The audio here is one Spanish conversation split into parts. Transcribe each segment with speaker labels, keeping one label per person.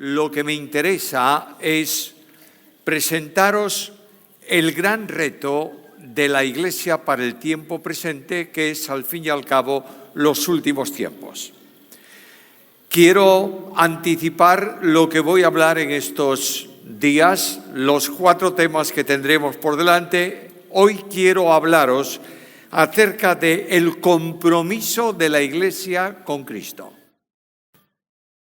Speaker 1: lo que me interesa es presentaros el gran reto de la Iglesia para el tiempo presente, que es, al fin y al cabo, los últimos tiempos. Quiero anticipar lo que voy a hablar en estos días, los 4 temas que tendremos por delante. Hoy quiero hablaros acerca del compromiso de la Iglesia con Cristo.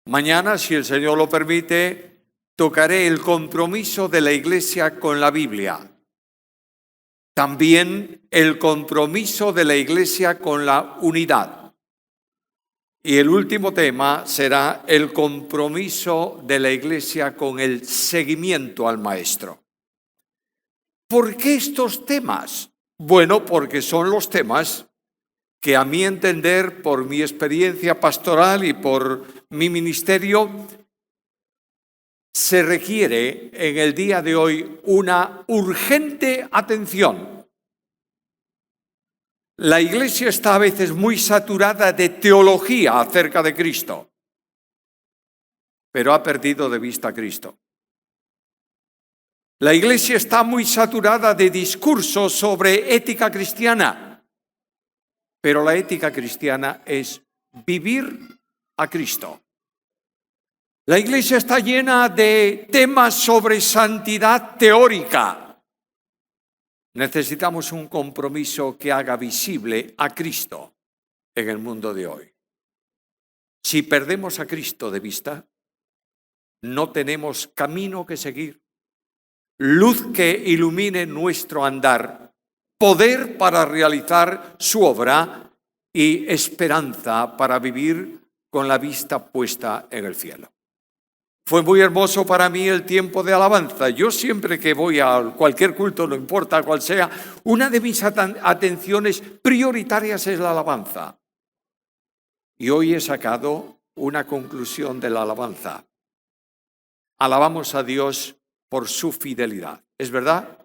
Speaker 1: Mañana, si el Señor lo permite, tocaré el compromiso de la Iglesia con la Biblia. También el compromiso de la Iglesia con la unidad. Y el último tema será el compromiso de la Iglesia con el seguimiento al Maestro. ¿Por qué estos temas? Bueno, porque son los temas que, a mi entender, por mi experiencia pastoral y por mi ministerio, se requiere en el día de hoy una urgente atención. La Iglesia está a veces muy saturada de teología acerca de Cristo, pero ha perdido de vista a Cristo. La Iglesia está muy saturada de discursos sobre ética cristiana, pero la ética cristiana es vivir a Cristo. La Iglesia está llena de temas sobre santidad teórica. Necesitamos un compromiso que haga visible a Cristo en el mundo de hoy. Si perdemos a Cristo de vista, no tenemos camino que seguir, luz que ilumine nuestro andar, poder para realizar su obra y esperanza para vivir con la vista puesta en el cielo. Fue muy hermoso para mí el tiempo de alabanza. Yo siempre que voy a cualquier culto, no importa cuál sea, una de mis atenciones prioritarias es la alabanza. Y hoy he sacado una conclusión de la alabanza. Alabamos a Dios por su fidelidad. ¿Es verdad?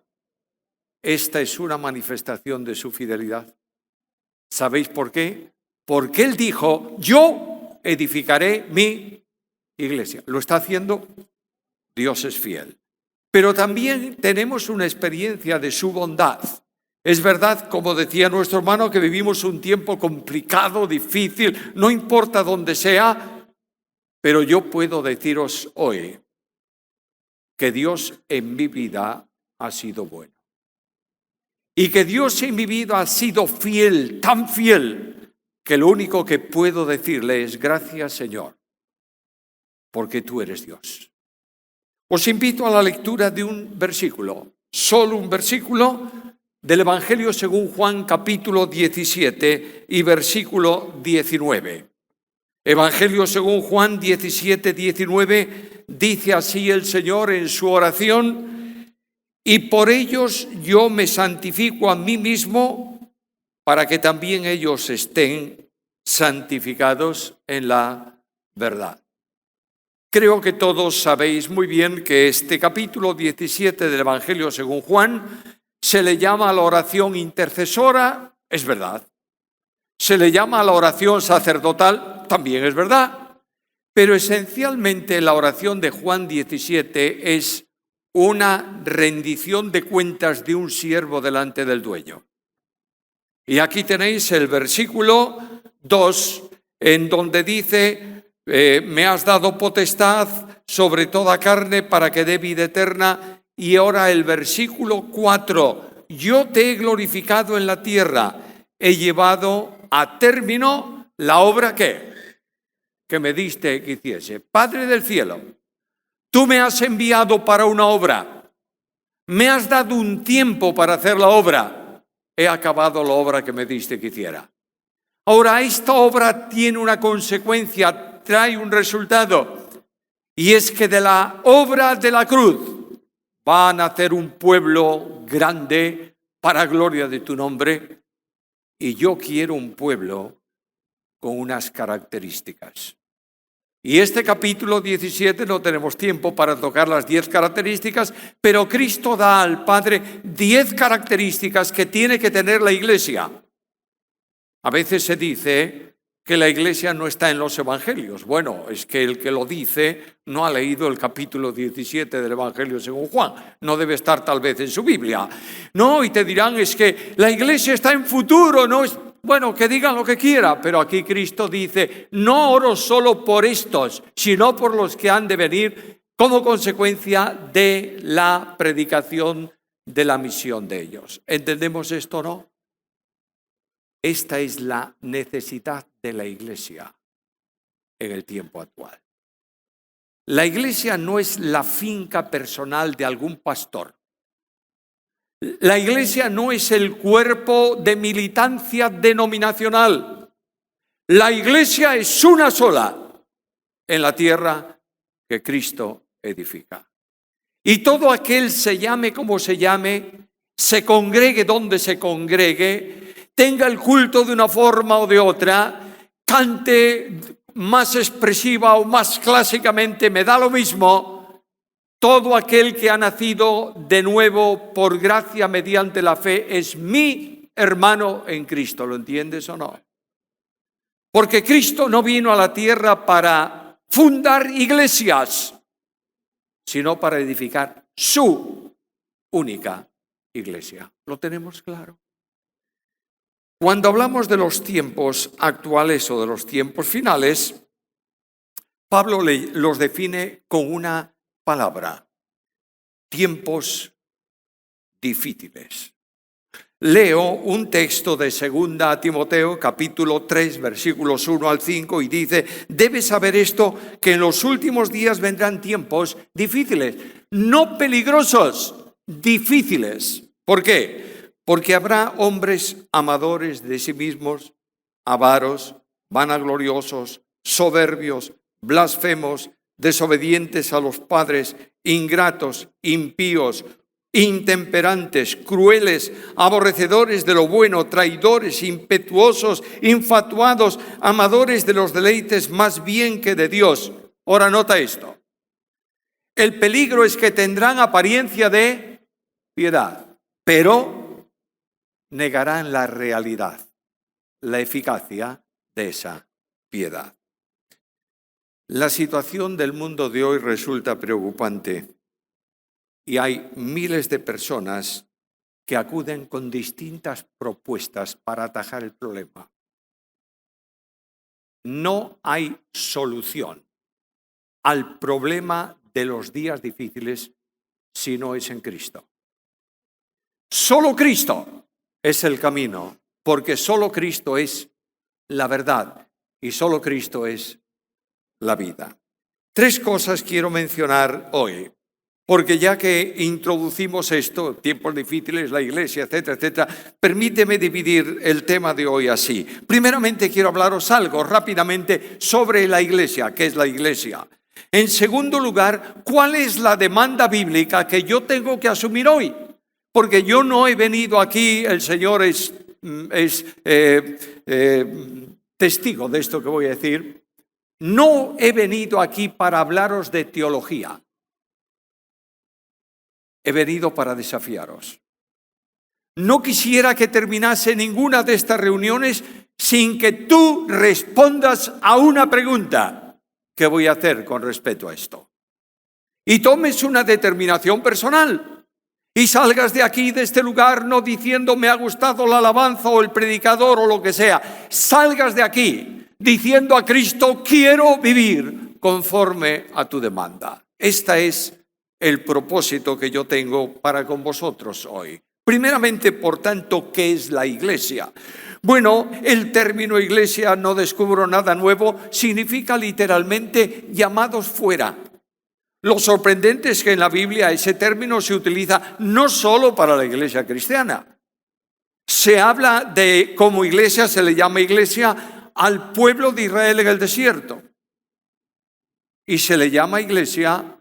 Speaker 1: Esta es una manifestación de su fidelidad. ¿Sabéis por qué? Porque Él dijo, yo edificaré mi Iglesia. ¿Lo está haciendo? Dios es fiel. Pero también tenemos una experiencia de su bondad. Es verdad, como decía nuestro hermano, que vivimos un tiempo complicado, difícil, no importa dónde sea, pero yo puedo deciros hoy que Dios en mi vida ha sido bueno. Y que Dios en mi vida ha sido fiel, tan fiel, que lo único que puedo decirle es gracias, Señor, porque tú eres Dios. Os invito a la lectura de un versículo, solo un versículo del Evangelio según Juan, capítulo 17 y versículo 19. Evangelio según Juan 17, 19, dice así el Señor en su oración: y por ellos yo me santifico a mí mismo, para que también ellos estén santificados en la verdad. Creo que todos sabéis muy bien que este capítulo 17 del Evangelio según Juan se le llama la oración intercesora, es verdad. Se le llama la oración sacerdotal, también es verdad. Pero esencialmente la oración de Juan 17 es una rendición de cuentas de un siervo delante del dueño. Y aquí tenéis el versículo 2, en donde dice: me has dado potestad sobre toda carne para que dé vida eterna. Y ahora el versículo 4, yo te he glorificado en la tierra, he llevado a término la obra que me diste que hiciese. Padre del cielo, tú me has enviado para una obra, me has dado un tiempo para hacer la obra, he acabado la obra que me diste que hiciera. Ahora esta obra tiene una consecuencia, trae un resultado, y es que de la obra de la cruz va a nacer un pueblo grande para gloria de tu nombre, y yo quiero un pueblo con unas características. Y este capítulo 17 no tenemos tiempo para tocar las 10 características, pero Cristo da al Padre 10 características que tiene que tener la Iglesia. A veces se dice que la iglesia no está en los evangelios. Bueno, es que el que lo dice no ha leído el capítulo 17 del Evangelio según Juan. No debe estar tal vez en su Biblia. No, y te dirán, es que la iglesia está en futuro, no es... Bueno, que digan lo que quiera, pero aquí Cristo dice, no oro solo por estos, sino por los que han de venir como consecuencia de la predicación de la misión de ellos. ¿Entendemos esto o no? Esta es la necesidad de la iglesia en el tiempo actual. La iglesia no es la finca personal de algún pastor. La iglesia no es el cuerpo de militancia denominacional. La iglesia es una sola en la tierra que Cristo edifica. Y todo aquel, se llame como se llame, se congregue donde se congregue, tenga el culto de una forma o de otra, cante más expresiva o más clásicamente, me da lo mismo, todo aquel que ha nacido de nuevo por gracia mediante la fe es mi hermano en Cristo. ¿Lo entiendes o no? Porque Cristo no vino a la tierra para fundar iglesias, sino para edificar su única iglesia. ¿Lo tenemos claro? Cuando hablamos de los tiempos actuales o de los tiempos finales, Pablo los define con una palabra: tiempos difíciles. Leo un texto de 2 Timoteo, capítulo 3, versículos 1 al 5, y dice, debes saber esto, que en los últimos días vendrán tiempos difíciles, no peligrosos, difíciles. ¿Por qué? Porque habrá hombres amadores de sí mismos, avaros, vanagloriosos, soberbios, blasfemos, desobedientes a los padres, ingratos, impíos, intemperantes, crueles, aborrecedores de lo bueno, traidores, impetuosos, infatuados, amadores de los deleites más bien que de Dios. Ahora nota esto. El peligro es que tendrán apariencia de piedad, pero negarán la realidad, la eficacia de esa piedad. La situación del mundo de hoy resulta preocupante y hay miles de personas que acuden con distintas propuestas para atajar el problema. No hay solución al problema de los días difíciles si no es en Cristo. Solo Cristo es el camino, porque solo Cristo es la verdad y solo Cristo es la vida. 3 cosas quiero mencionar hoy, porque ya que introducimos esto, tiempos difíciles, la iglesia, etcétera, etcétera, permíteme dividir el tema de hoy así. Primeramente quiero hablaros algo rápidamente sobre la iglesia, ¿qué es la iglesia? En segundo lugar, ¿cuál es la demanda bíblica que yo tengo que asumir hoy? Porque yo no he venido aquí, el Señor es testigo de esto que voy a decir, no he venido aquí para hablaros de teología. He venido para desafiaros. No quisiera que terminase ninguna de estas reuniones sin que tú respondas a una pregunta que voy a hacer con respecto a esto. Y tomes una determinación personal. Y salgas de aquí, de este lugar, no diciendo me ha gustado la alabanza o el predicador o lo que sea. Salgas de aquí diciendo a Cristo, quiero vivir conforme a tu demanda. Este es el propósito que yo tengo para con vosotros hoy. Primeramente, por tanto, ¿qué es la iglesia? Bueno, el término iglesia, no descubro nada nuevo, significa literalmente llamados fuera. Lo sorprendente es que en la Biblia ese término se utiliza no solo para la iglesia cristiana. Se habla de, como iglesia, se le llama iglesia al pueblo de Israel en el desierto. Y se le llama iglesia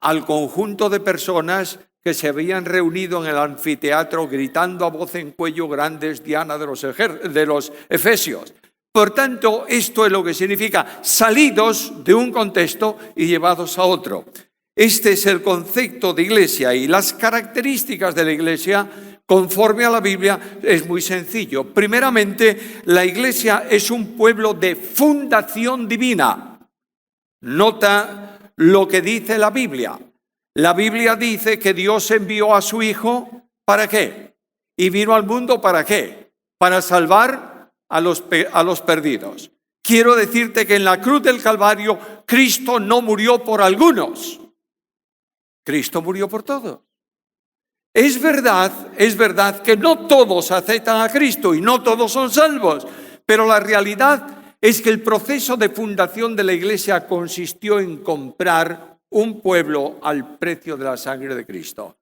Speaker 1: al conjunto de personas que se habían reunido en el anfiteatro gritando a voz en cuello grandes Diana de los Efesios. Por tanto, esto es lo que significa salidos de un contexto y llevados a otro. Este es el concepto de iglesia y las características de la iglesia, conforme a la Biblia es muy sencillo. Primeramente, la Iglesia es un pueblo de fundación divina. Nota lo que dice la Biblia. La Biblia dice que Dios envió a su Hijo, ¿para qué? Y vino al mundo, ¿para qué? Para salvar a los perdidos. Quiero decirte que en la cruz del Calvario, Cristo no murió por algunos. Cristo murió por todos. Es verdad que no todos aceptan a Cristo y no todos son salvos, pero la realidad es que el proceso de fundación de la Iglesia consistió en comprar un pueblo al precio de la sangre de Cristo.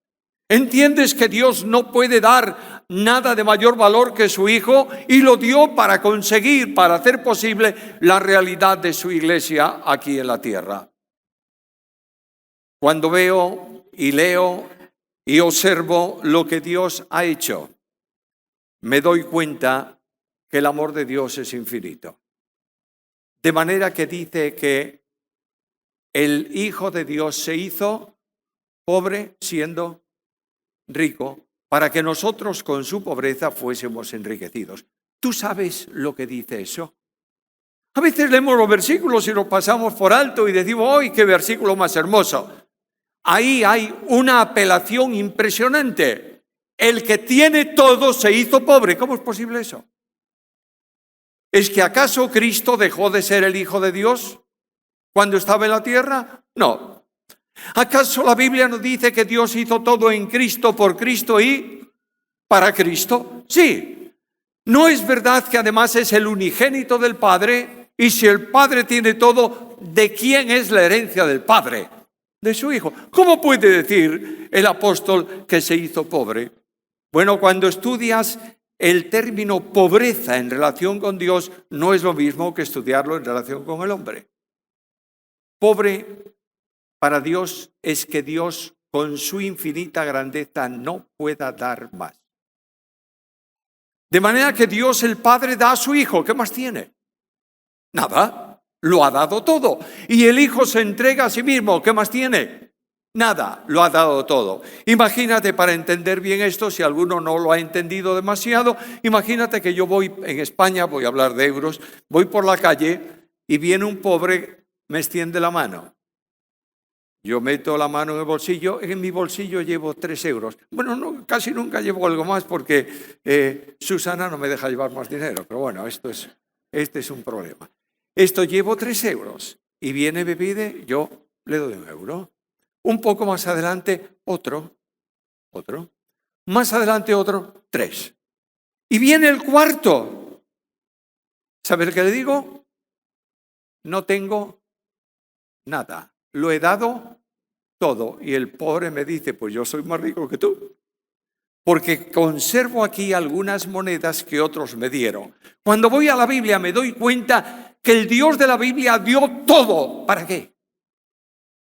Speaker 1: ¿Entiendes que Dios no puede dar nada de mayor valor que su Hijo? Y lo dio para hacer posible la realidad de su Iglesia aquí en la tierra. Cuando veo y leo y observo lo que Dios ha hecho, me doy cuenta que el amor de Dios es infinito. De manera que dice que el Hijo de Dios se hizo pobre siendo rico, para que nosotros con su pobreza fuésemos enriquecidos. ¿Tú sabes lo que dice eso? A veces leemos los versículos y los pasamos por alto y decimos, ¡ay, qué versículo más hermoso! Ahí hay una apelación impresionante. El que tiene todo se hizo pobre. ¿Cómo es posible eso? ¿Es que acaso Cristo dejó de ser el Hijo de Dios cuando estaba en la tierra? No. ¿Acaso la Biblia nos dice que Dios hizo todo en Cristo, por Cristo y para Cristo? Sí. ¿No es verdad que además es el unigénito del Padre? Y si el Padre tiene todo, ¿de quién es la herencia del Padre? De su Hijo. ¿Cómo puede decir el apóstol que se hizo pobre? Bueno, cuando estudias el término pobreza en relación con Dios, no es lo mismo que estudiarlo en relación con el hombre. Pobre para Dios es que Dios, con su infinita grandeza, no pueda dar más. De manera que Dios el Padre da a su Hijo. ¿Qué más tiene? Nada. Lo ha dado todo. Y el Hijo se entrega a sí mismo. ¿Qué más tiene? Nada. Lo ha dado todo. Imagínate, para entender bien esto, si alguno no lo ha entendido demasiado, imagínate que yo voy en España, voy a hablar de euros, voy por la calle y viene un pobre, me extiende la mano. Yo meto la mano en el bolsillo, en mi bolsillo llevo 3 euros. Bueno, no, casi nunca llevo algo más porque Susana no me deja llevar más dinero, pero bueno, este es un problema. Llevo 3 euros y viene, me pide, yo le doy 1 euro. Un poco más adelante, otro. Más adelante otro, 3. Y viene el cuarto. ¿Sabes qué le digo? No tengo nada. Lo he dado todo. Y el pobre me dice, pues yo soy más rico que tú, porque conservo aquí algunas monedas que otros me dieron. Cuando voy a la Biblia me doy cuenta que el Dios de la Biblia dio todo. ¿Para qué?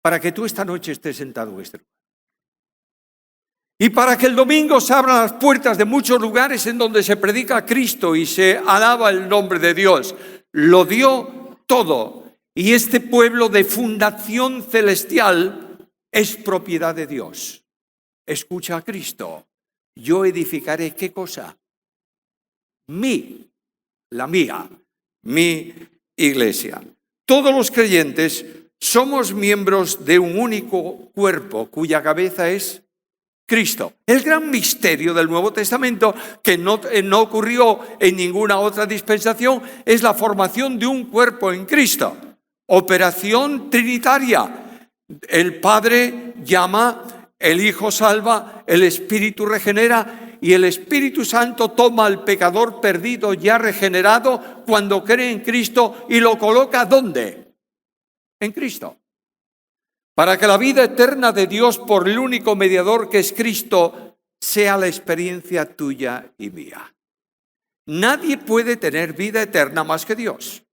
Speaker 1: Para que tú esta noche estés sentado en este lugar. Y para que el domingo se abran las puertas de muchos lugares en donde se predica a Cristo y se alaba el nombre de Dios. Lo dio todo. Y este pueblo de fundación celestial es propiedad de Dios. Escucha a Cristo. Yo edificaré, ¿qué cosa? La mía, mi iglesia. Todos los creyentes somos miembros de un único cuerpo cuya cabeza es Cristo. El gran misterio del Nuevo Testamento, que no ocurrió en ninguna otra dispensación, es la formación de un cuerpo en Cristo. Operación trinitaria. El Padre llama, el Hijo salva, el Espíritu regenera y el Espíritu Santo toma al pecador perdido ya regenerado cuando cree en Cristo y lo coloca ¿dónde? En Cristo. Para que la vida eterna de Dios por el único mediador que es Cristo sea la experiencia tuya y mía. Nadie puede tener vida eterna más que Dios.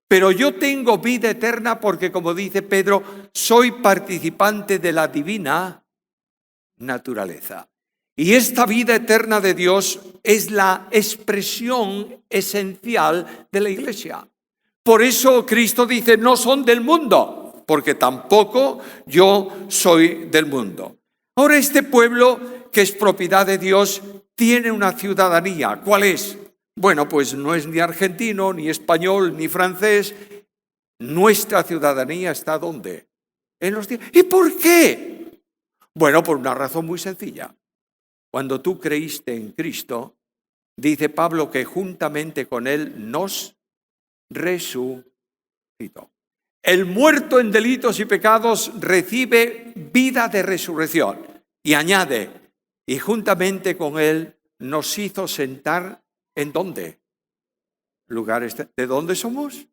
Speaker 1: Pero yo tengo vida eterna porque, como dice Pedro, soy participante de la divina naturaleza. Y esta vida eterna de Dios es la expresión esencial de la Iglesia. Por eso Cristo dice, no son del mundo, porque tampoco yo soy del mundo. Ahora este pueblo que es propiedad de Dios, tiene una ciudadanía. ¿Cuál es? Bueno, pues no es ni argentino, ni español, ni francés. Nuestra ciudadanía está ¿dónde? En los cielos. ¿Y por qué? Bueno, por una razón muy sencilla. Cuando tú creíste en Cristo, dice Pablo que juntamente con Él nos resucitó. El muerto en delitos y pecados recibe vida de resurrección. Y añade, y juntamente con Él nos hizo sentar ¿en dónde? Lugares. ¿De dónde somos?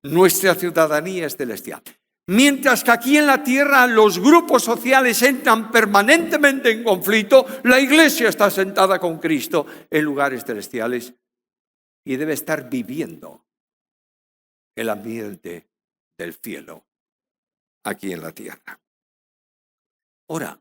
Speaker 1: Nuestra ciudadanía es celestial. Mientras que aquí en la tierra los grupos sociales entran permanentemente en conflicto, la iglesia está sentada con Cristo en lugares celestiales y debe estar viviendo el ambiente del cielo aquí en la tierra. Ahora,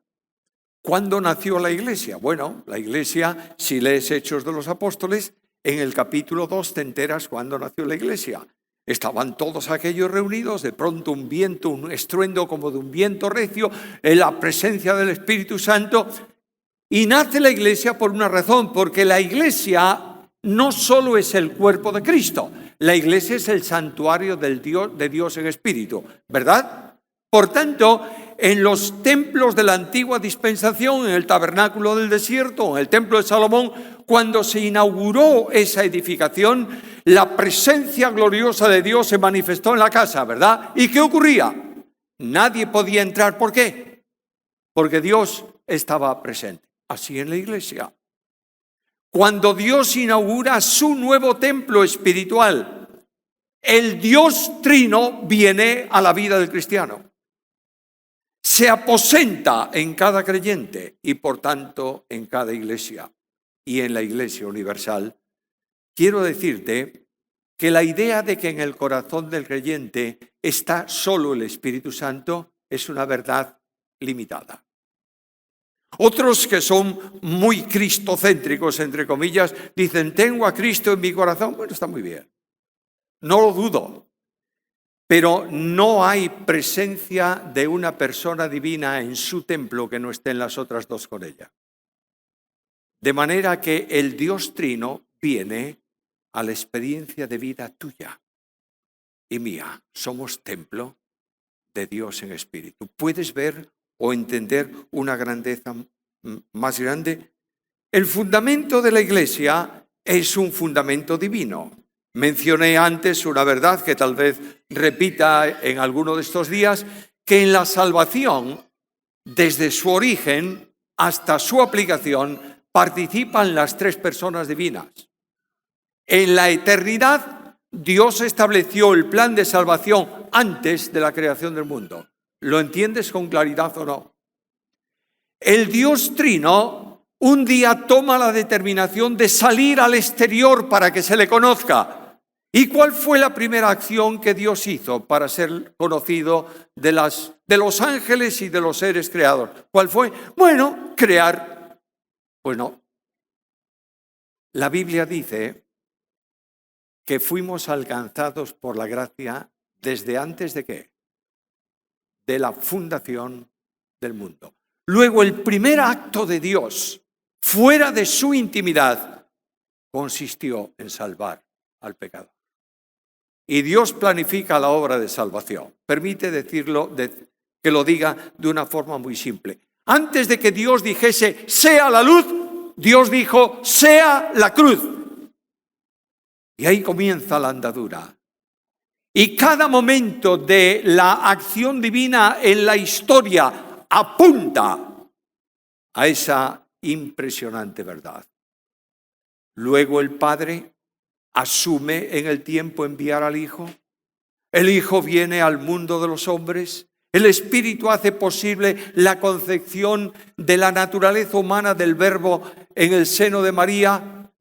Speaker 1: ¿cuándo nació la iglesia? Bueno, la iglesia, si lees Hechos de los Apóstoles, en el capítulo 2 te enteras cuándo nació la iglesia. Estaban todos aquellos reunidos, de pronto un viento, un estruendo como de un viento recio, en la presencia del Espíritu Santo, y nace la iglesia por una razón, porque la iglesia no solo es el cuerpo de Cristo, la iglesia es el santuario de Dios en espíritu, ¿verdad? Por tanto, en los templos de la antigua dispensación, en el tabernáculo del desierto, en el templo de Salomón, cuando se inauguró esa edificación, la presencia gloriosa de Dios se manifestó en la casa, ¿verdad? ¿Y qué ocurría? Nadie podía entrar. ¿Por qué? Porque Dios estaba presente. Así en la iglesia. Cuando Dios inaugura su nuevo templo espiritual, el Dios Trino viene a la vida del cristiano. Se aposenta en cada creyente y por tanto en cada iglesia y en la iglesia universal. Quiero decirte que la idea de que en el corazón del creyente está solo el Espíritu Santo es una verdad limitada. Otros que son muy cristocéntricos, entre comillas, dicen, tengo a Cristo en mi corazón. Bueno, está muy bien. No lo dudo. Pero no hay presencia de una persona divina en su templo que no estén las otras dos con ella. De manera que el Dios Trino viene a la experiencia de vida tuya y mía. Somos templo de Dios en espíritu. ¿Puedes ver o entender una grandeza más grande? El fundamento de la iglesia es un fundamento divino. Mencioné antes una verdad que tal vez repita en alguno de estos días, que en la salvación, desde su origen hasta su aplicación, participan las tres personas divinas. En la eternidad, Dios estableció el plan de salvación antes de la creación del mundo. ¿Lo entiendes con claridad o no? El Dios Trino un día toma la determinación de salir al exterior para que se le conozca. ¿Y cuál fue la primera acción que Dios hizo para ser conocido de los ángeles y de los seres creados? ¿Cuál fue? Bueno, crear. Pues no. La Biblia dice que fuimos alcanzados por la gracia desde antes de ¿qué? De la fundación del mundo. Luego, el primer acto de Dios, fuera de su intimidad, consistió en salvar al pecador. Y Dios planifica la obra de salvación. Permite decirlo, que lo diga de una forma muy simple. Antes de que Dios dijese, sea la luz, Dios dijo, sea la cruz. Y ahí comienza la andadura. Y cada momento de la acción divina en la historia apunta a esa impresionante verdad. Luego el Padre asume en el tiempo enviar al Hijo. El Hijo viene al mundo de los hombres. El Espíritu hace posible la concepción de la naturaleza humana del Verbo en el seno de María.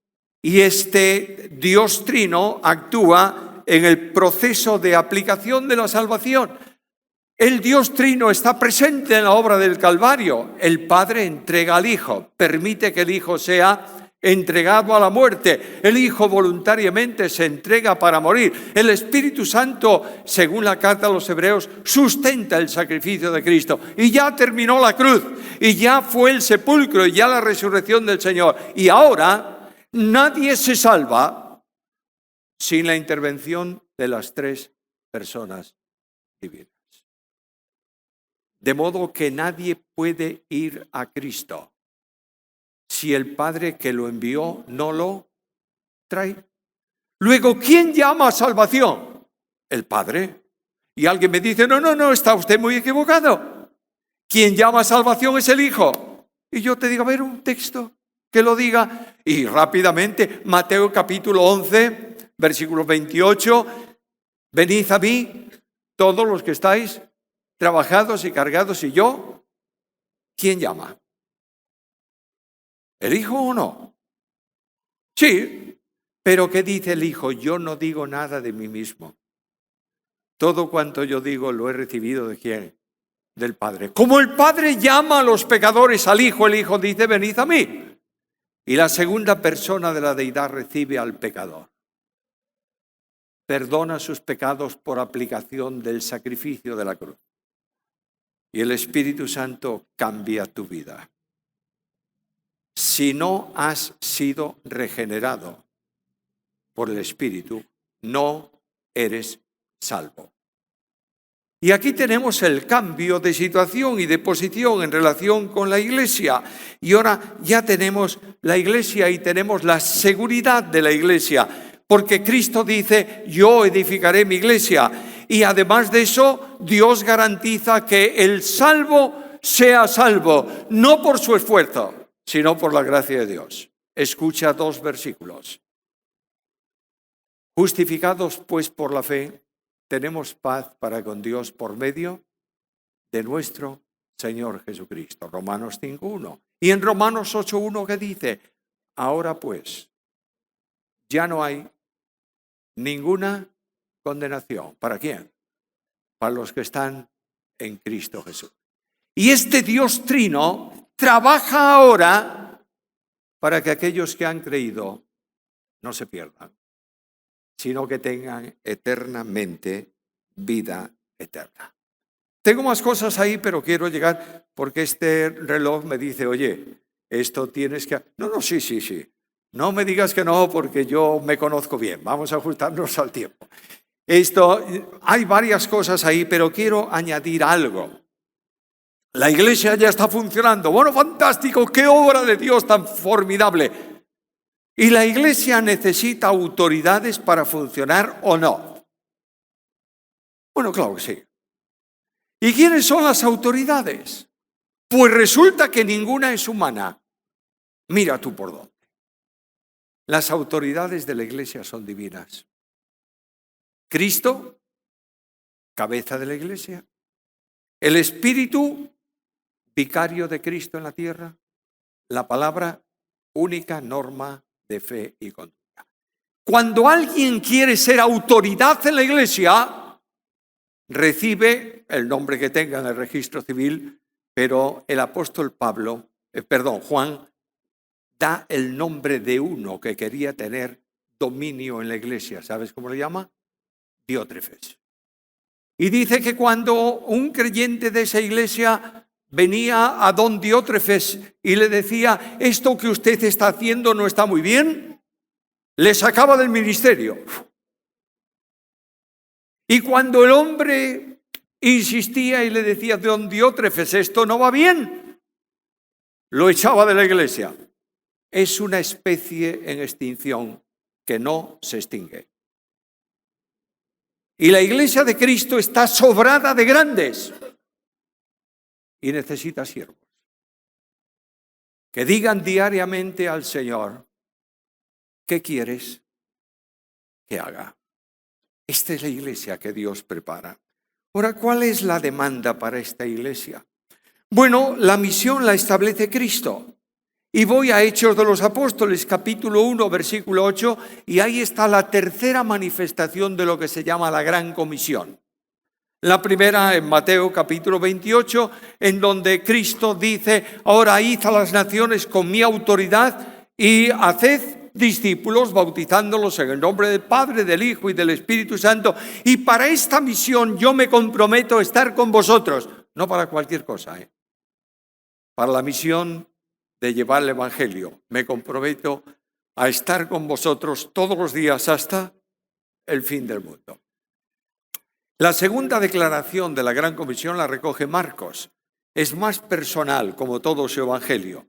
Speaker 1: Y este Dios Trino actúa en el proceso de aplicación de la salvación. El Dios Trino está presente en la obra del Calvario. El Padre entrega al Hijo, permite que el Hijo sea entregado a la muerte. El Hijo voluntariamente se entrega para morir. El Espíritu Santo, según la carta a los Hebreos, sustenta el sacrificio de Cristo. Y ya terminó la cruz, y ya fue el sepulcro, y ya la resurrección del Señor. Y ahora nadie se salva sin la intervención de las tres personas divinas. De modo que nadie puede ir a Cristo si el Padre que lo envió no lo trae. Luego, ¿quién llama a salvación? El Padre. Y alguien me dice, no, está usted muy equivocado. Quien llama a salvación es el Hijo. Y yo te digo, a ver, un texto que lo diga. Y rápidamente, Mateo capítulo 11, versículo 28. Venid a mí, todos los que estáis trabajados y cargados, y yo. ¿Quién llama? ¿El Hijo o no? Sí, pero ¿qué dice el Hijo? Yo no digo nada de mí mismo. Todo cuanto yo digo lo he recibido ¿de quién? Del Padre. Como el Padre llama a los pecadores al Hijo, el Hijo dice, venid a mí. Y la segunda persona de la deidad recibe al pecador. Perdona sus pecados por aplicación del sacrificio de la cruz. Y el Espíritu Santo cambia tu vida. Si no has sido regenerado por el Espíritu, no eres salvo. Y aquí tenemos el cambio de situación y de posición en relación con la Iglesia. Y ahora ya tenemos la Iglesia y tenemos la seguridad de la Iglesia. Porque Cristo dice, yo edificaré mi Iglesia. Y además de eso, Dios garantiza que el salvo sea salvo, no por su esfuerzo, sino por la gracia de Dios. Escucha 2 versículos. Justificados pues por la fe, tenemos paz para con Dios por medio de nuestro Señor Jesucristo. Romanos 5:1. Y en Romanos 8:1 que dice, ahora pues, ya no hay ninguna condenación. ¿Para quién? Para los que están en Cristo Jesús. Y este Dios trino trabaja ahora para que aquellos que han creído no se pierdan, sino que tengan eternamente vida eterna. Tengo más cosas ahí, pero quiero llegar porque este reloj me dice, oye, esto tienes que... No, sí. No me digas que no porque yo me conozco bien. Vamos a ajustarnos al tiempo. Hay varias cosas ahí, pero quiero añadir algo. La iglesia ya está funcionando. Bueno, fantástico, qué obra de Dios tan formidable. ¿Y la iglesia necesita autoridades para funcionar o no? Bueno, claro que sí. ¿Y quiénes son las autoridades? Pues resulta que ninguna es humana. Mira tú por dónde. Las autoridades de la iglesia son divinas. Cristo, cabeza de la iglesia. El Espíritu, vicario de Cristo en la tierra. La palabra, única norma de fe y conducta. Cuando alguien quiere ser autoridad en la iglesia, recibe el nombre que tenga en el registro civil, pero el apóstol Juan, da el nombre de uno que quería tener dominio en la iglesia. ¿Sabes cómo le llama? Diótrefes. Y dice que cuando un creyente de esa iglesia venía a don Diótrefes y le decía, esto que usted está haciendo no está muy bien, le sacaba del ministerio. Y cuando el hombre insistía y le decía, don Diótrefes, esto no va bien, lo echaba de la iglesia. Es una especie en extinción que no se extingue. Y la iglesia de Cristo está sobrada de grandes y necesita siervos que digan diariamente al Señor, ¿qué quieres que haga? Esta es la iglesia que Dios prepara. Ahora, ¿cuál es la demanda para esta iglesia? Bueno, la misión la establece Cristo. Y voy a Hechos de los Apóstoles, capítulo 1, versículo 8, y ahí está la tercera manifestación de lo que se llama la Gran Comisión. La primera en Mateo capítulo 28, en donde Cristo dice, ahora id a las naciones con mi autoridad y haced discípulos bautizándolos en el nombre del Padre, del Hijo y del Espíritu Santo. Y para esta misión yo me comprometo a estar con vosotros, no para cualquier cosa, para la misión de llevar el Evangelio. Me comprometo a estar con vosotros todos los días hasta el fin del mundo. La segunda declaración de la Gran Comisión la recoge Marcos. Es más personal, como todo su Evangelio.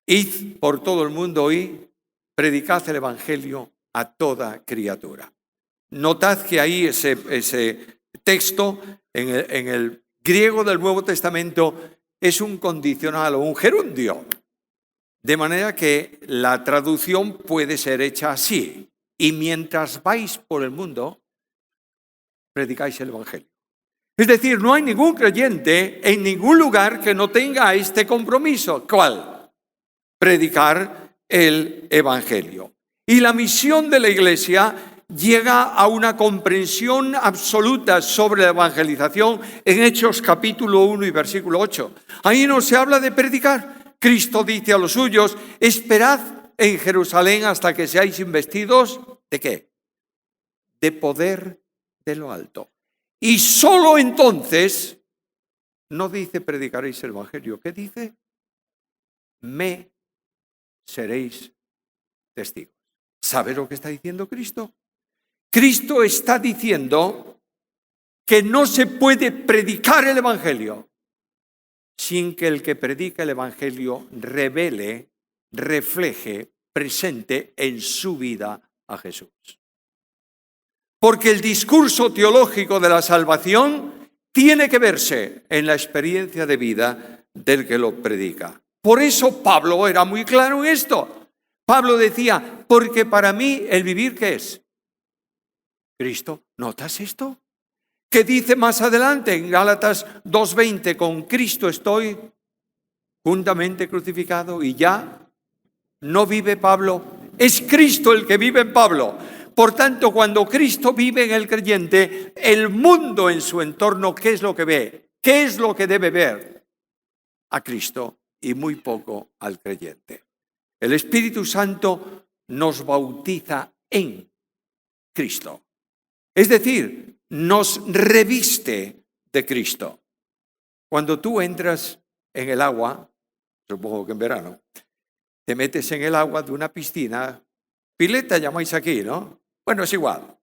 Speaker 1: Id por todo el mundo y predicad el Evangelio a toda criatura. Notad que ahí ese texto en el griego del Nuevo Testamento es un condicional o un gerundio. De manera que la traducción puede ser hecha así. Y mientras vais por el mundo, predicáis el Evangelio. Es decir, no hay ningún creyente en ningún lugar que no tenga este compromiso. ¿Cuál? Predicar el Evangelio. Y la misión de la Iglesia llega a una comprensión absoluta sobre la evangelización en Hechos capítulo 1 y versículo 8. Ahí no se habla de predicar. Cristo dice a los suyos, esperad en Jerusalén hasta que seáis investidos, ¿de qué? De poder de lo alto. Y solo entonces, no dice predicaréis el Evangelio, ¿qué dice? Me seréis testigos. ¿Sabe lo que está diciendo Cristo? Cristo está diciendo que no se puede predicar el Evangelio sin que el que predica el Evangelio revele, refleje, presente en su vida a Jesús. Porque el discurso teológico de la salvación tiene que verse en la experiencia de vida del que lo predica. Por eso Pablo era muy claro en esto. Pablo decía, porque para mí el vivir, ¿qué es? Cristo. ¿Notas esto? ¿Qué dice más adelante en Gálatas 2:20? Con Cristo estoy juntamente crucificado y ya no vive Pablo. Es Cristo el que vive en Pablo. Por tanto, cuando Cristo vive en el creyente, el mundo en su entorno, ¿qué es lo que ve? ¿Qué es lo que debe ver? A Cristo y muy poco al creyente. El Espíritu Santo nos bautiza en Cristo. Es decir, nos reviste de Cristo. Cuando tú entras en el agua, supongo que en verano, te metes en el agua de una piscina, pileta llamáis aquí, ¿no? Bueno, es igual.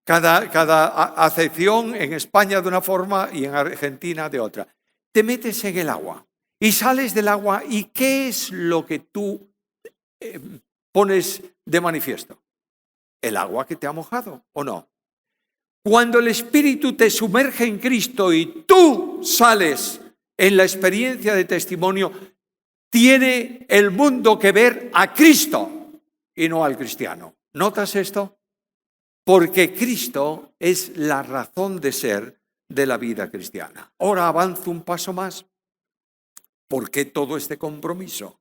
Speaker 1: Cada acepción en España de una forma y en Argentina de otra. Te metes en el agua y sales del agua y ¿qué es lo que tú pones de manifiesto? El agua que te ha mojado, ¿o no? Cuando el Espíritu te sumerge en Cristo y tú sales en la experiencia de testimonio, tiene el mundo que ver a Cristo y no al cristiano. ¿Notas esto? Porque Cristo es la razón de ser de la vida cristiana. Ahora avanzo un paso más. ¿Por qué todo este compromiso?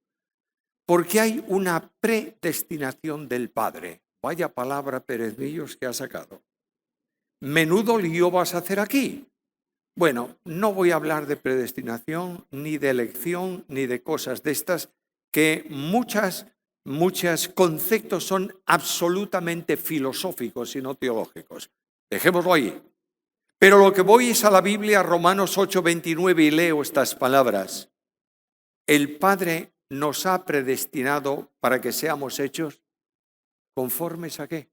Speaker 1: Porque hay una predestinación del Padre. Vaya palabra, Pérez Millos, que ha sacado. Menudo lío vas a hacer aquí. Bueno, no voy a hablar de predestinación, ni de elección, ni de cosas de estas que muchos conceptos son absolutamente filosóficos y no teológicos. Dejémoslo ahí. Pero lo que voy es a la Biblia, Romanos 8:29, y leo estas palabras. El Padre nos ha predestinado para que seamos hechos conformes ¿a qué?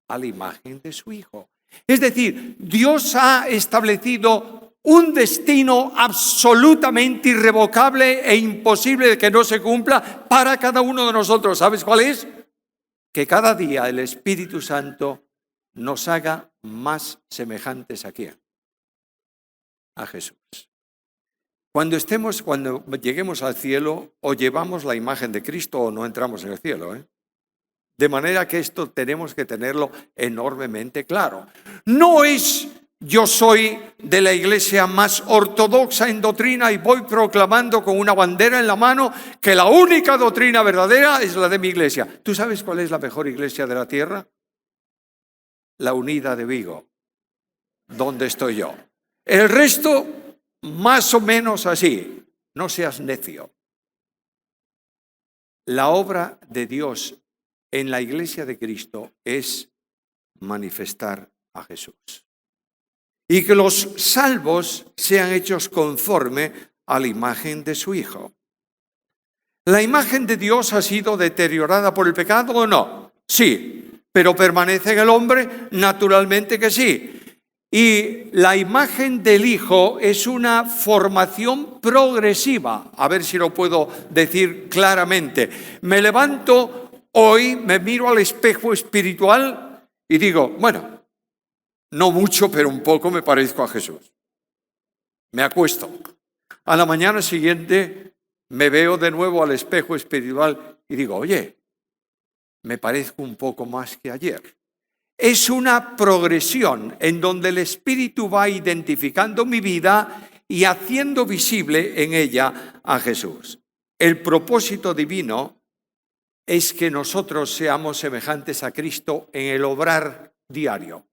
Speaker 1: A la imagen de su Hijo. Es decir, Dios ha establecido un destino absolutamente irrevocable e imposible de que no se cumpla para cada uno de nosotros. ¿Sabes cuál es? Que cada día el Espíritu Santo nos haga más semejantes ¿a quién? A Jesús. Cuando lleguemos al cielo, o llevamos la imagen de Cristo o no entramos en el cielo, De manera que esto tenemos que tenerlo enormemente claro. No es yo soy de la iglesia más ortodoxa en doctrina y voy proclamando con una bandera en la mano que la única doctrina verdadera es la de mi iglesia. ¿Tú sabes cuál es la mejor iglesia de la tierra? La Unida de Vigo, donde estoy yo. El resto, más o menos así. No seas necio. la obra de Dios en la Iglesia de Cristo es manifestar a Jesús. Y que los salvos sean hechos conforme a la imagen de su Hijo. ¿La imagen de Dios ha sido deteriorada por el pecado o no? Sí, pero permanece en el hombre, naturalmente que sí. Y la imagen del Hijo es una formación progresiva. A ver si lo puedo decir claramente. Me levanto hoy, me miro al espejo espiritual y digo, bueno, no mucho, pero un poco me parezco a Jesús. Me acuesto. A la mañana siguiente me veo de nuevo al espejo espiritual y digo, oye, me parezco un poco más que ayer. Es una progresión en donde el Espíritu va identificando mi vida y haciendo visible en ella a Jesús. El propósito divino es que nosotros seamos semejantes a Cristo en el obrar diario.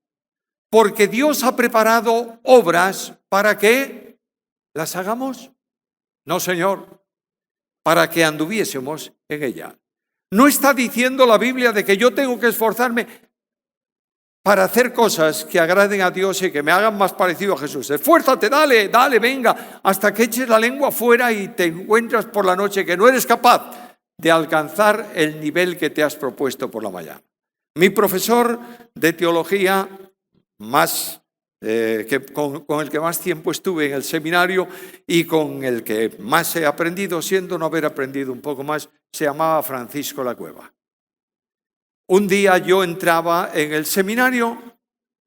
Speaker 1: Porque Dios ha preparado obras para que las hagamos. No, Señor, para que anduviésemos en ella. No está diciendo la Biblia de que yo tengo que esforzarme para hacer cosas que agraden a Dios y que me hagan más parecido a Jesús. Esfuérzate, dale, venga, hasta que eches la lengua fuera y te encuentras por la noche que no eres capaz de alcanzar el nivel que te has propuesto por la mañana. Mi profesor de teología, con el que más tiempo estuve en el seminario y con el que más he aprendido, siendo no haber aprendido un poco más, se llamaba Francisco La Cueva. Un día yo entraba en el seminario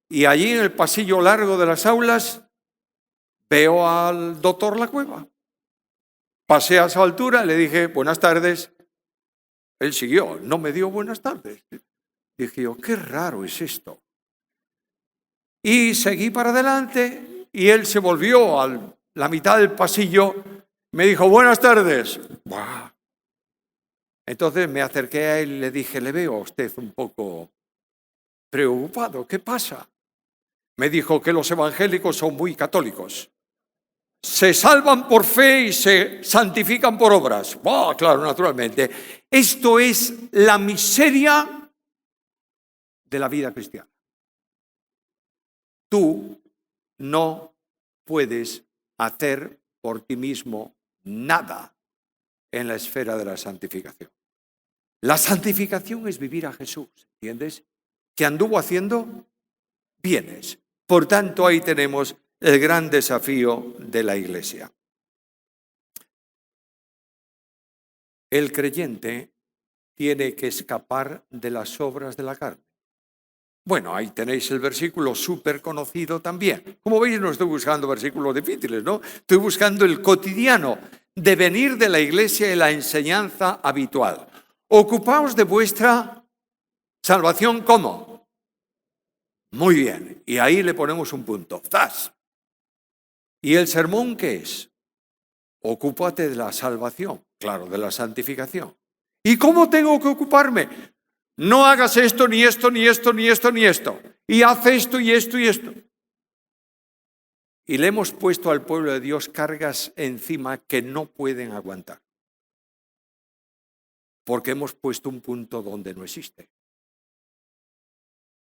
Speaker 1: y allí en el pasillo largo de las aulas veo al doctor La Cueva. Pasé a su altura, le dije, buenas tardes. Él siguió, no me dio buenas tardes. Dije yo, qué raro es esto. Y seguí para adelante y él se volvió a la mitad del pasillo, me dijo, buenas tardes. ¡Buah! Entonces me acerqué a él y le dije, le veo a usted un poco preocupado, ¿qué pasa? Me dijo que los evangélicos son muy católicos. Se salvan por fe y se santifican por obras. ¡Buah! Claro, naturalmente. Esto es la miseria de la vida cristiana. Tú no puedes hacer por ti mismo nada en la esfera de la santificación. La santificación es vivir a Jesús, ¿entiendes? Que anduvo haciendo bienes. Por tanto, ahí tenemos el gran desafío de la Iglesia. El creyente tiene que escapar de las obras de la carne. Bueno, ahí tenéis el versículo súper conocido también. Como veis, no estoy buscando versículos difíciles, ¿no? Estoy buscando el cotidiano de venir de la iglesia y la enseñanza habitual. Ocupaos de vuestra salvación, ¿cómo? Muy bien, y ahí le ponemos un punto. ¡Zas! ¿Y el sermón qué es? Ocúpate de la salvación, claro, de la santificación. ¿Y cómo tengo que ocuparme? No hagas esto, ni esto, ni esto, ni esto, ni esto. Y haz esto, y esto, y esto. Y le hemos puesto al pueblo de Dios cargas encima que no pueden aguantar. Porque hemos puesto un punto donde no existe.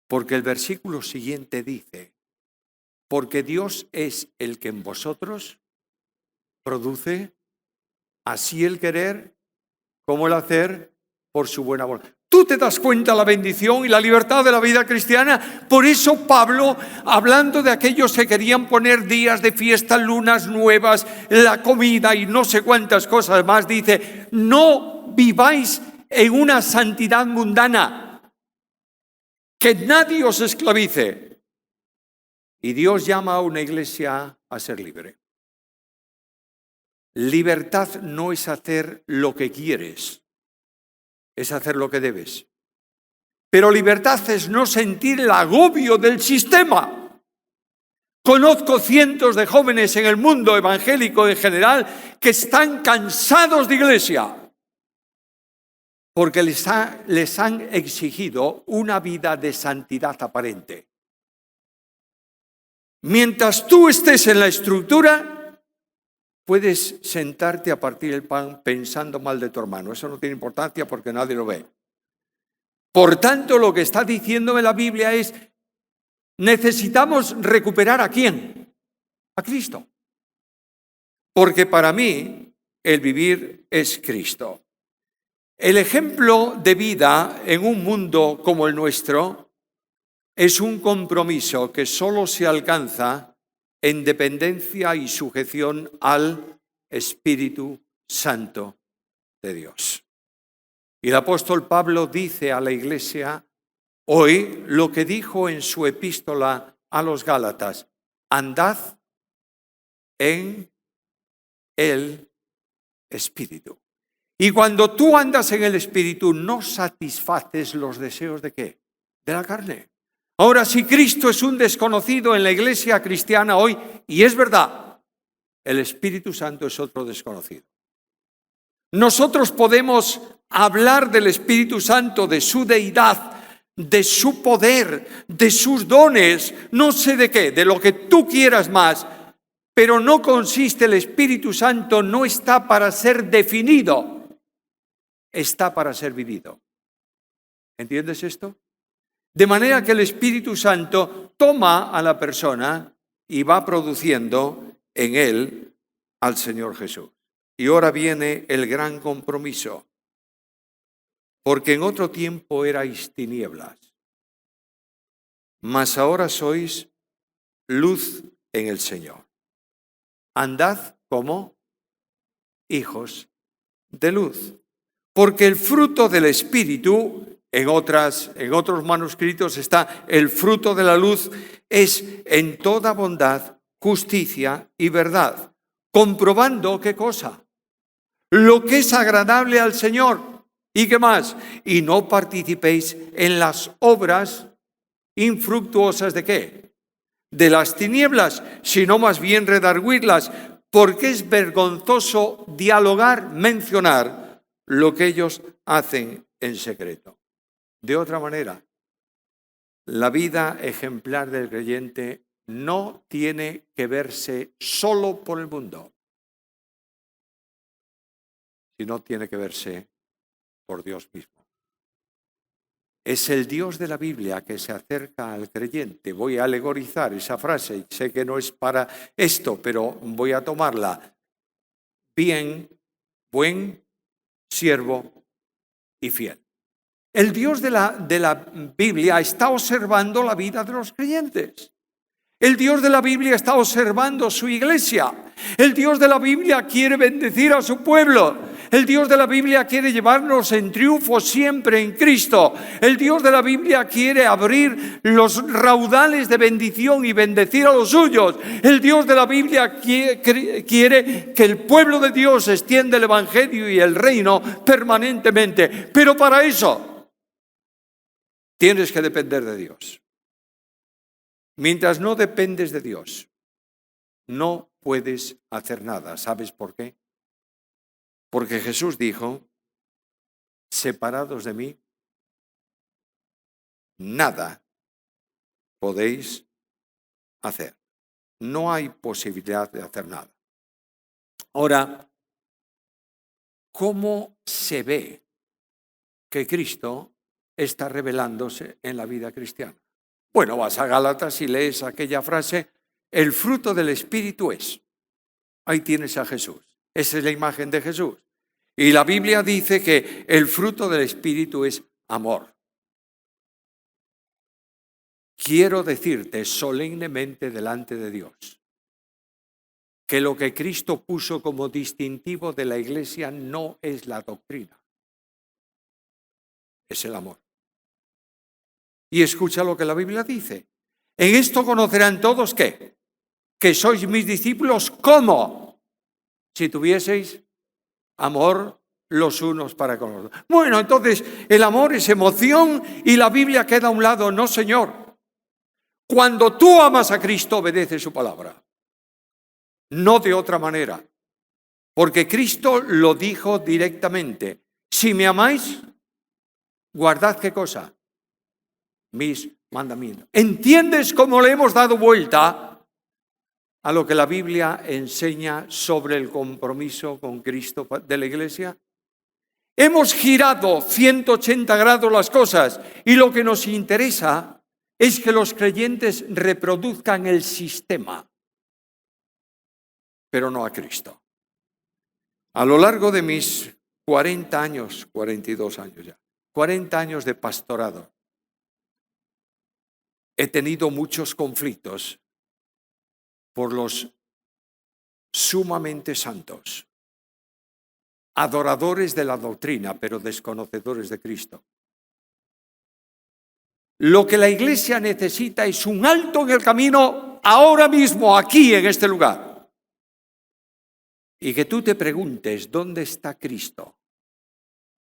Speaker 1: Porque el versículo siguiente dice, porque Dios es el que en vosotros produce así el querer como el hacer por su buena voluntad. ¿Tú te das cuenta la bendición y la libertad de la vida cristiana? Por eso Pablo, hablando de aquellos que querían poner días de fiesta, lunas nuevas, la comida y no sé cuántas cosas más, dice, no viváis en una santidad mundana, que nadie os esclavice. Y Dios llama a una iglesia a ser libre. Libertad no es hacer lo que quieres, es hacer lo que debes. Pero libertad es no sentir el agobio del sistema. Conozco cientos de jóvenes en el mundo evangélico en general que están cansados de iglesia porque les han exigido una vida de santidad aparente. Mientras tú estés en la estructura, puedes sentarte a partir el pan pensando mal de tu hermano. Eso no tiene importancia porque nadie lo ve. Por tanto, lo que está diciéndome la Biblia es, necesitamos recuperar ¿a quién? A Cristo. Porque para mí el vivir es Cristo. El ejemplo de vida en un mundo como el nuestro es un compromiso que solo se alcanza en dependencia y sujeción al Espíritu Santo de Dios. Y el apóstol Pablo dice a la iglesia hoy lo que dijo en su epístola a los Gálatas: andad en el Espíritu. Y cuando tú andas en el Espíritu, no satisfaces los deseos ¿de qué? De la carne. Ahora, si Cristo es un desconocido en la iglesia cristiana hoy, y es verdad, el Espíritu Santo es otro desconocido. Nosotros podemos hablar del Espíritu Santo, de su deidad, de su poder, de sus dones, no sé de qué, de lo que tú quieras más, pero no consiste, el Espíritu Santo no está para ser definido, está para ser vivido. ¿Entiendes esto? De manera que el Espíritu Santo toma a la persona y va produciendo en él al Señor Jesús. Y ahora viene el gran compromiso, porque en otro tiempo erais tinieblas, mas ahora sois luz en el Señor. Andad como hijos de luz, porque el fruto del Espíritu, en otros manuscritos está el fruto de la luz, es en toda bondad, justicia y verdad, comprobando ¿qué cosa? Lo que es agradable al Señor. ¿Y qué más? Y no participéis en las obras infructuosas ¿de qué? De las tinieblas, sino más bien redarguirlas, porque es vergonzoso dialogar, mencionar lo que ellos hacen en secreto. De otra manera, la vida ejemplar del creyente no tiene que verse solo por el mundo, sino tiene que verse por Dios mismo. Es el Dios de la Biblia que se acerca al creyente. Voy a alegorizar esa frase, sé que no es para esto, pero voy a tomarla. Buen siervo y fiel. El Dios de la Biblia está observando la vida de los creyentes. El Dios de la Biblia está observando su iglesia. El Dios de la Biblia quiere bendecir a su pueblo. El Dios de la Biblia quiere llevarnos en triunfo siempre en Cristo. El Dios de la Biblia quiere abrir los raudales de bendición y bendecir a los suyos. El Dios de la Biblia quiere que el pueblo de Dios extienda el Evangelio y el reino permanentemente. Pero para eso tienes que depender de Dios. Mientras no dependes de Dios, no puedes hacer nada. ¿Sabes por qué? Porque Jesús dijo, separados de mí, nada podéis hacer. No hay posibilidad de hacer nada. Ahora, ¿cómo se ve que Cristo está revelándose en la vida cristiana? Bueno, vas a Gálatas y lees aquella frase, el fruto del Espíritu es. Ahí tienes a Jesús. Esa es la imagen de Jesús. Y la Biblia dice que el fruto del Espíritu es amor. Quiero decirte solemnemente delante de Dios que lo que Cristo puso como distintivo de la iglesia no es la doctrina, es el amor. Y escucha lo que la Biblia dice. En esto conocerán todos ¿qué? Que sois mis discípulos, ¿cómo? Si tuvieseis amor los unos para con los otros. Bueno, entonces el amor es emoción y la Biblia queda a un lado. No, Señor. Cuando tú amas a Cristo, obedeces su palabra. No de otra manera. Porque Cristo lo dijo directamente. Si me amáis, guardad ¿qué cosa? Mis mandamientos. ¿Entiendes cómo le hemos dado vuelta a lo que la Biblia enseña sobre el compromiso con Cristo de la Iglesia? Hemos girado 180 grados las cosas y lo que nos interesa es que los creyentes reproduzcan el sistema, pero no a Cristo. A lo largo de mis 40 años, 42 años ya, 40 años de pastorado, he tenido muchos conflictos por los sumamente santos, adoradores de la doctrina, pero desconocedores de Cristo. Lo que la Iglesia necesita es un alto en el camino ahora mismo, aquí en este lugar. Y que tú te preguntes, ¿dónde está Cristo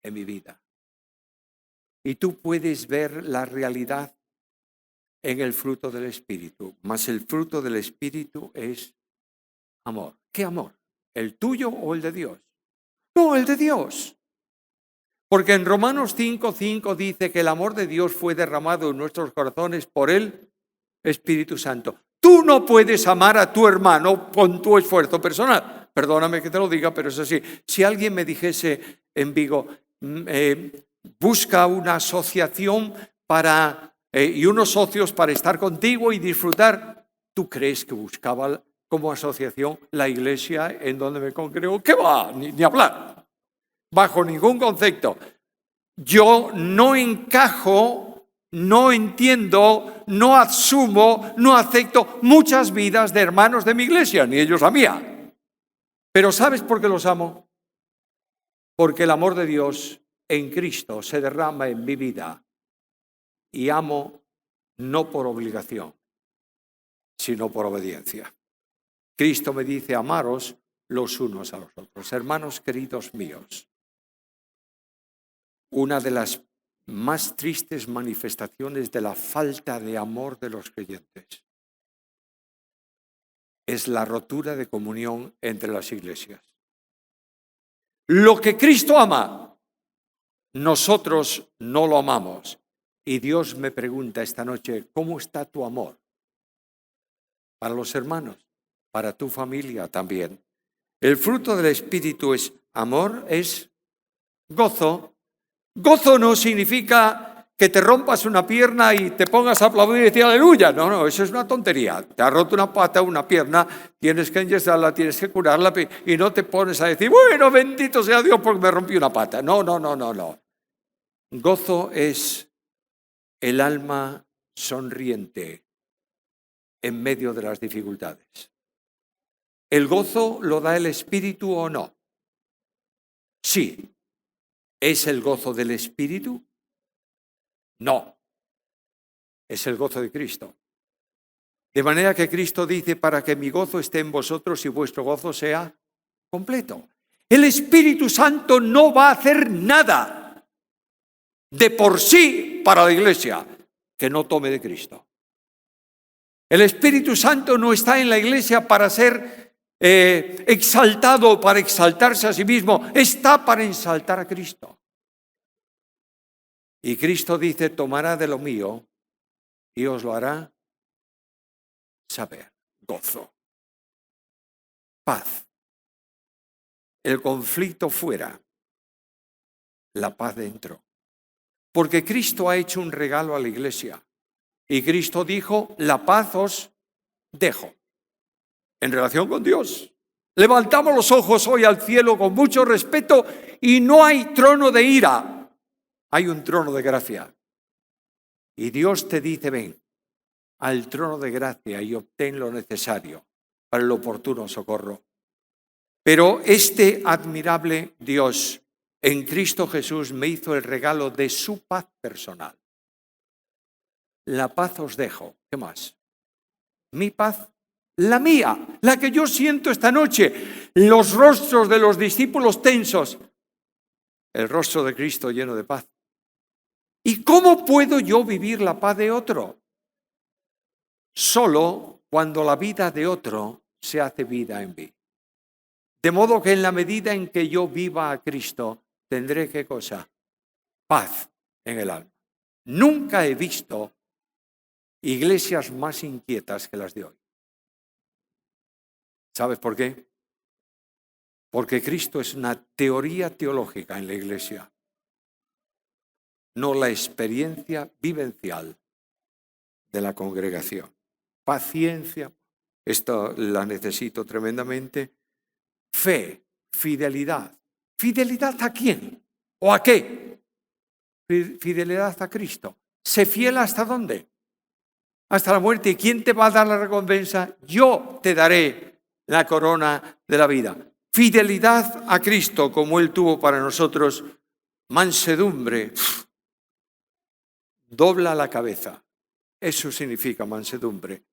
Speaker 1: en mi vida? Y tú puedes ver la realidad en el fruto del Espíritu. Mas el fruto del Espíritu es amor. ¿Qué amor? ¿El tuyo o el de Dios? No, el de Dios. Porque en Romanos 5:5 dice que el amor de Dios fue derramado en nuestros corazones por el Espíritu Santo. Tú no puedes amar a tu hermano con tu esfuerzo personal. Perdóname que te lo diga, pero es así. Si alguien me dijese en Vigo, busca una asociación y unos socios para estar contigo y disfrutar, ¿tú crees que buscaba como asociación la iglesia en donde me congrego? ¿Qué va? Ni hablar. Bajo ningún concepto. Yo no encajo, no entiendo, no asumo, no acepto muchas vidas de hermanos de mi iglesia, ni ellos la mía. Pero ¿sabes por qué los amo? Porque el amor de Dios en Cristo se derrama en mi vida y amo no por obligación, sino por obediencia. Cristo me dice, amaros los unos a los otros. Hermanos queridos míos, una de las más tristes manifestaciones de la falta de amor de los creyentes es la rotura de comunión entre las iglesias. Lo que Cristo ama, nosotros no lo amamos. Y Dios me pregunta esta noche, ¿cómo está tu amor? Para los hermanos, para tu familia también. El fruto del Espíritu es amor, es gozo. Gozo no significa que te rompas una pierna y te pongas a aplaudir y decir aleluya. No, eso es una tontería. Te has roto una pata, una pierna, tienes que enyesarla, tienes que curarla y no te pones a decir, bueno, bendito sea Dios porque me rompí una pata. No. Gozo es el alma sonriente en medio de las dificultades. ¿El gozo lo da el Espíritu o no? Sí. ¿Es el gozo del Espíritu? No, es el gozo de Cristo. De manera que Cristo dice, para que mi gozo esté en vosotros y vuestro gozo sea completo. El Espíritu Santo no va a hacer nada de por sí para la iglesia que no tome de Cristo. El Espíritu Santo no está en la iglesia para ser exaltado, para exaltarse a sí mismo, está para exaltar a Cristo. Y Cristo dice, tomará de lo mío y os lo hará saber. Gozo, paz, el conflicto fuera, la paz dentro. Porque Cristo ha hecho un regalo a la iglesia. Y Cristo dijo, la paz os dejo. En relación con Dios. Levantamos los ojos hoy al cielo con mucho respeto y no hay trono de ira. Hay un trono de gracia. Y Dios te dice, ven al trono de gracia y obtén lo necesario para el oportuno socorro. Pero este admirable Dios en Cristo Jesús me hizo el regalo de su paz personal. La paz os dejo. ¿Qué más? Mi paz, la mía, la que yo siento esta noche. Los rostros de los discípulos tensos. El rostro de Cristo lleno de paz. ¿Y cómo puedo yo vivir la paz de otro? Solo cuando la vida de otro se hace vida en mí. De modo que en la medida en que yo viva a Cristo, tendré ¿qué cosa? Paz en el alma. Nunca he visto iglesias más inquietas que las de hoy. ¿Sabes por qué? Porque Cristo es una teoría teológica en la Iglesia, no la experiencia vivencial de la congregación. Paciencia, esto la necesito tremendamente. Fe, fidelidad. ¿Fidelidad a quién? ¿O a qué? Fidelidad a Cristo. ¿Sé fiel hasta dónde? Hasta la muerte. ¿Y quién te va a dar la recompensa? Yo te daré la corona de la vida. Fidelidad a Cristo como Él tuvo para nosotros. Mansedumbre. Dobla la cabeza. Eso significa mansedumbre.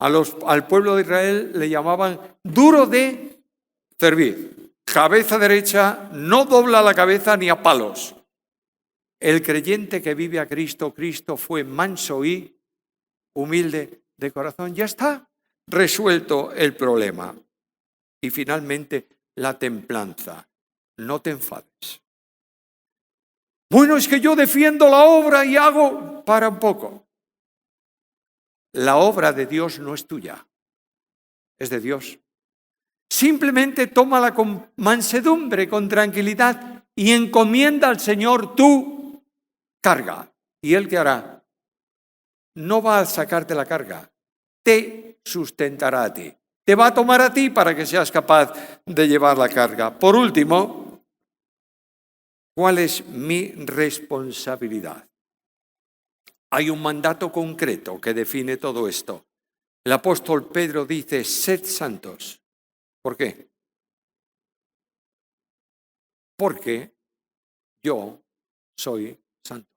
Speaker 1: Al pueblo de Israel le llamaban duro de servir. Cabeza derecha, no dobla la cabeza ni a palos. El creyente que vive a Cristo, Cristo fue manso y humilde de corazón. Ya está resuelto el problema. Y finalmente, la templanza. No te enfades. Bueno, es que yo defiendo la obra y hago... Para un poco. La obra de Dios no es tuya, es de Dios. Simplemente tómala con mansedumbre, con tranquilidad y encomienda al Señor tu carga. ¿Y Él qué hará? No va a sacarte la carga, te sustentará a ti. Te va a tomar a ti para que seas capaz de llevar la carga. Por último, ¿cuál es mi responsabilidad? Hay un mandato concreto que define todo esto. El apóstol Pedro dice, sed santos. ¿Por qué? Porque yo soy santo.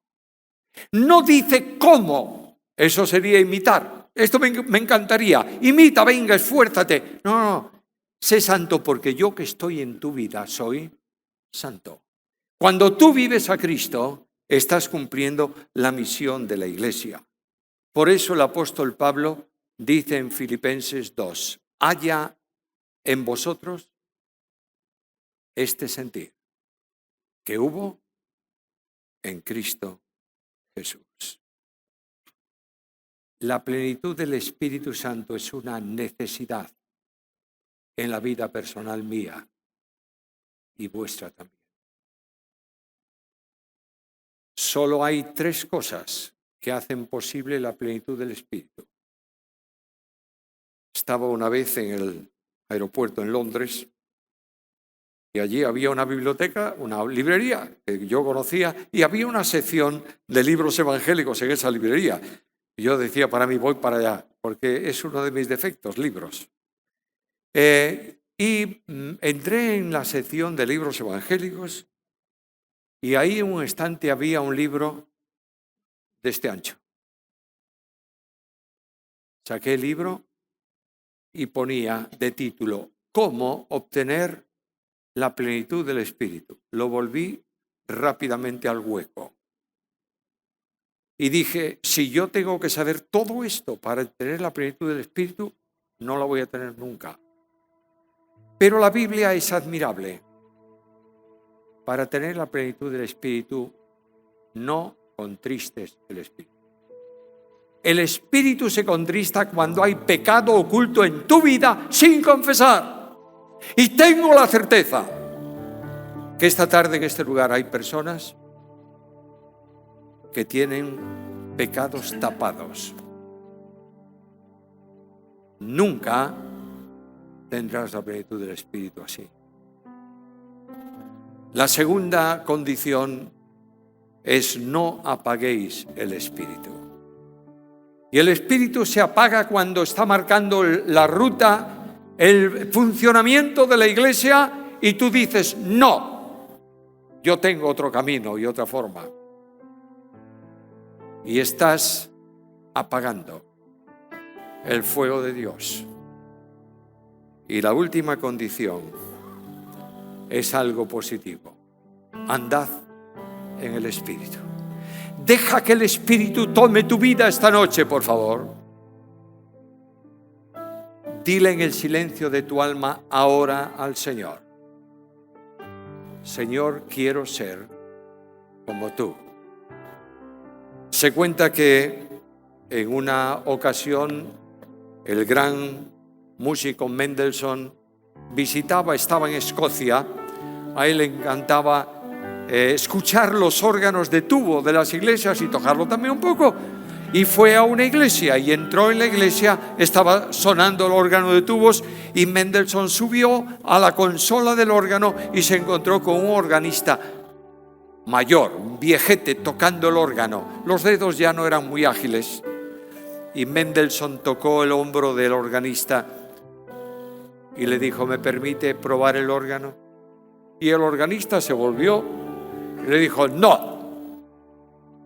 Speaker 1: No dice cómo, eso sería imitar. Esto me encantaría. Imita, venga, esfuérzate. No. Sé santo porque yo que estoy en tu vida soy santo. Cuando tú vives a Cristo, estás cumpliendo la misión de la Iglesia. Por eso el apóstol Pablo dice en Filipenses 2, haya en vosotros este sentir que hubo en Cristo Jesús. La plenitud del Espíritu Santo es una necesidad en la vida personal mía y vuestra también. Solo hay 3 cosas que hacen posible la plenitud del Espíritu. Estaba una vez en el aeropuerto en Londres y allí había una biblioteca, una librería que yo conocía y había una sección de libros evangélicos en esa librería. Y yo decía para mí, voy para allá, porque es uno de mis defectos, libros. Y entré en la sección de libros evangélicos y ahí en un estante había un libro de este ancho. Saqué el libro y ponía de título, ¿cómo obtener la plenitud del Espíritu? Lo volví rápidamente al hueco. Y dije, si yo tengo que saber todo esto para tener la plenitud del Espíritu, no la voy a tener nunca. Pero la Biblia es admirable. Para tener la plenitud del Espíritu, no contristes el Espíritu. El Espíritu se contrista cuando hay pecado oculto en tu vida sin confesar. Y tengo la certeza que esta tarde en este lugar hay personas que tienen pecados tapados. Nunca tendrás la plenitud del Espíritu así. La segunda condición es no apaguéis el Espíritu. Y el Espíritu se apaga cuando está marcando la ruta, el funcionamiento de la Iglesia y tú dices, no, yo tengo otro camino y otra forma. Y estás apagando el fuego de Dios. Y la última condición es algo positivo. Andad en el Espíritu. Deja que el Espíritu tome tu vida esta noche, por favor. Dile en el silencio de tu alma ahora al Señor. Señor, quiero ser como tú. Se cuenta que en una ocasión el gran músico Mendelssohn, estaba en Escocia. A él le encantaba escuchar los órganos de tubo de las iglesias y tocarlo también un poco. Y fue a una iglesia y entró en la iglesia, estaba sonando el órgano de tubos y Mendelssohn subió a la consola del órgano y se encontró con un organista mayor, un viejete tocando el órgano. Los dedos ya no eran muy ágiles y Mendelssohn tocó el hombro del organista y le dijo: ¿me permite probar el órgano? Y el organista se volvió y le dijo: no,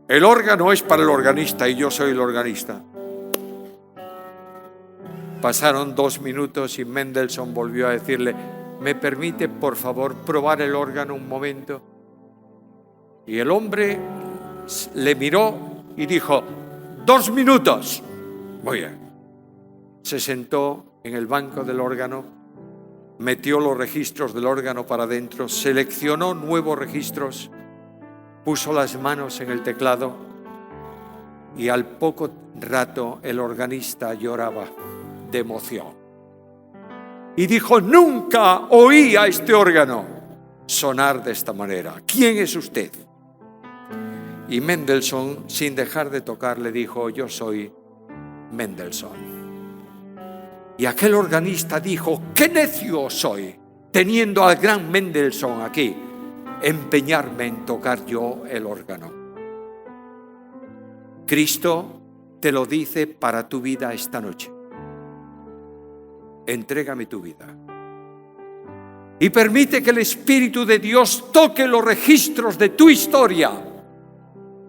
Speaker 1: el órgano es para el organista y yo soy el organista. Pasaron 2 minutos y Mendelssohn volvió a decirle: ¿me permite por favor probar el órgano un momento? Y el hombre le miró y dijo: 2 minutos. Muy bien. Se sentó en el banco del órgano, metió los registros del órgano para adentro, seleccionó nuevos registros, puso las manos en el teclado y al poco rato el organista lloraba de emoción. Y dijo: nunca oí a este órgano sonar de esta manera. ¿Quién es usted? Y Mendelssohn, sin dejar de tocar, le dijo: yo soy Mendelssohn. Y aquel organista dijo: qué necio soy, teniendo al gran Mendelssohn aquí, empeñarme en tocar yo el órgano. Cristo te lo dice para tu vida esta noche. Entrégame tu vida y permite que el Espíritu de Dios toque los registros de tu historia,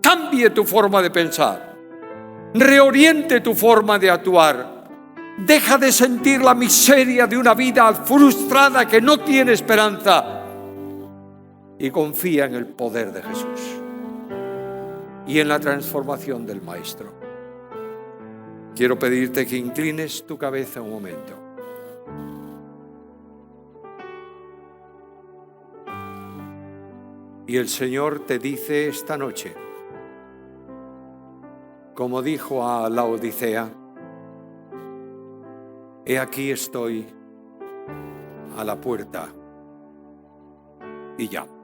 Speaker 1: cambie tu forma de pensar, reoriente tu forma de actuar. Deja de sentir la miseria de una vida frustrada que no tiene esperanza y confía en el poder de Jesús y en la transformación del Maestro. Quiero pedirte que inclines tu cabeza un momento. Y el Señor te dice esta noche, como dijo a la Odisea: he aquí estoy a la puerta y llamo.